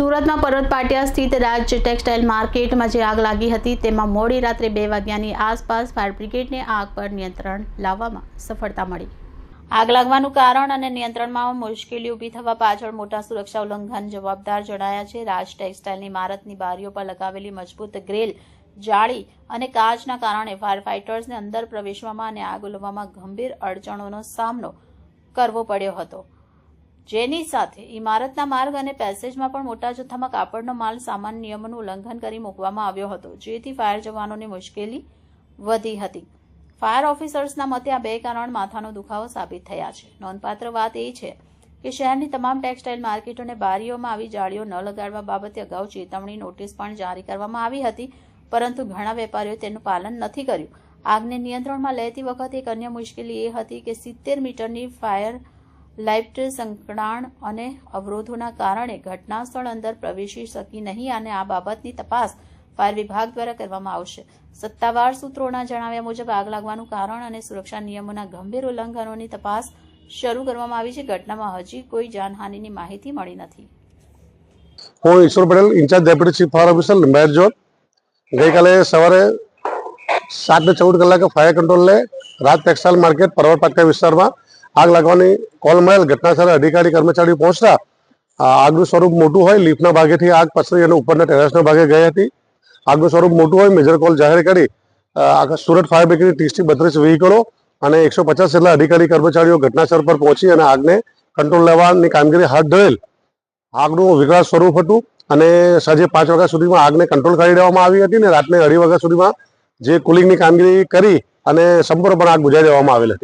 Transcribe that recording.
સુરતમાં પર્વત પાટિયા સ્થિત રાજ ટેક્સટાઇલ માર્કેટમાં જે આગ લાગી હતી તેમાં મોડી રાત્રે 2 વાગ્યાની આસપાસ ફાયર બ્રિગેડને આગ પર નિયંત્રણ લાવવામાં સફળતા મળી। આગ લાગવાનું કારણ અને નિયંત્રણમાં મુશ્કેલી ઊભી થવા પાછળ મોટા સુરક્ષા ઉલ્લંઘન જવાબદાર જણાયા છે। રાજ ટેક્સટાઇલની ઇમારતની બારીઓ પર લગાવેલી મજબૂત ગ્રીલ, જાળી અને કાચના કારણે ફાયર ફાઇટર્સને અંદર પ્રવેશવામાં અને આગ ઓલવવામાં ગંભીર અડચણોનો સામનો કરવો પડ્યો હતો, જેની સાથે ઇમારતના માર્ગ અને પેસેજમાં પણ મોટા જથ્થામાં કાપડનો માલ સામાન્ય નિયમોનું ઉલ્લંઘન કરી મૂકવામાં આવ્યો હતો, જેથી ફાયર જવાનોની મુશ્કેલી વધી હતી। ફાયર ઓફિસર્સના મતે આ 2 કારણ માથાનો દુખાવો સાબિત થયા છે। નોંધપાત્ર વાત એ છે કે શહેરની તમામ ટેક્સટાઇલ માર્કેટોને બારીઓમાં આવી જાળીઓ ન લગાડવા બાબતે અગાઉ ચેતવણી નોટિસ પણ જારી કરવામાં આવી હતી, પરંતુ ઘણા વેપારીઓએ તેનું પાલન નથી કર્યું। આગને નિયંત્રણમાં લેતી વખતે એક અન્ય મુશ્કેલી એ હતી કે 70 મીટરની ફાયર લાઇટ સંકળાણ અને અવરોધોના કારણે ઘટના સ્થળ અંદર પ્રવેશી શકી નહીં અને આ બાબતની તપાસ ફાયર વિભાગ દ્વારા કરવામાં આવશે। સત્તાવાર સૂત્રોના જણાવ્યા મુજબ આગ લાગવાનું કારણ અને સુરક્ષા નિયમોના ગંભીર ઉલ્લંઘનોની તપાસ શરૂ કરવામાં આવી છે। ઘટનામાં હજી કોઈ જાનહાનિની માહિતી મળી નથી। હું Ishwar Patel, in-charge deputy chief fire officer, Limbayat zone. ગઈકાલે સવારે 7:14 કલાકે ફાયર કંટ્રોલને રાજ ટેક્સટાઇલ માર્કેટ પર્વત પાટિયા વિસ્તારમાં આગ લાગવાની કોલ મળેલ। ઘટનાસ્થળે અધિકારી કર્મચારીઓ પહોંચતા આગનું સ્વરૂપ મોટું હોય, લિફ્ટના ભાગેથી આગ પસરી અને ઉપરના ટેરેસના ભાગે ગઈ હતી। આગનું સ્વરૂપ મોટું હોય, મેજર કોલ જાહેર કરી સુરત ફાયર બ્રિગેડની 30 થી 32 વ્હીકલો અને 150 જેટલા અધિકારી કર્મચારીઓ ઘટનાસ્થળ પર પહોંચી અને આગને કંટ્રોલ લેવાની કામગીરી હાથ ધરેલ। આગનું વિકરાળ સ્વરૂપ હતું અને સાંજે 5 વાગ્યા સુધીમાં આગને કંટ્રોલ કરી દેવામાં આવી હતી અને રાત્રે 2:30 વાગ્યા સુધીમાં જે કુલિંગની કામગીરી કરી અને સંપૂર્ણપણે આગ બુઝાવી દેવામાં આવેલ હતી।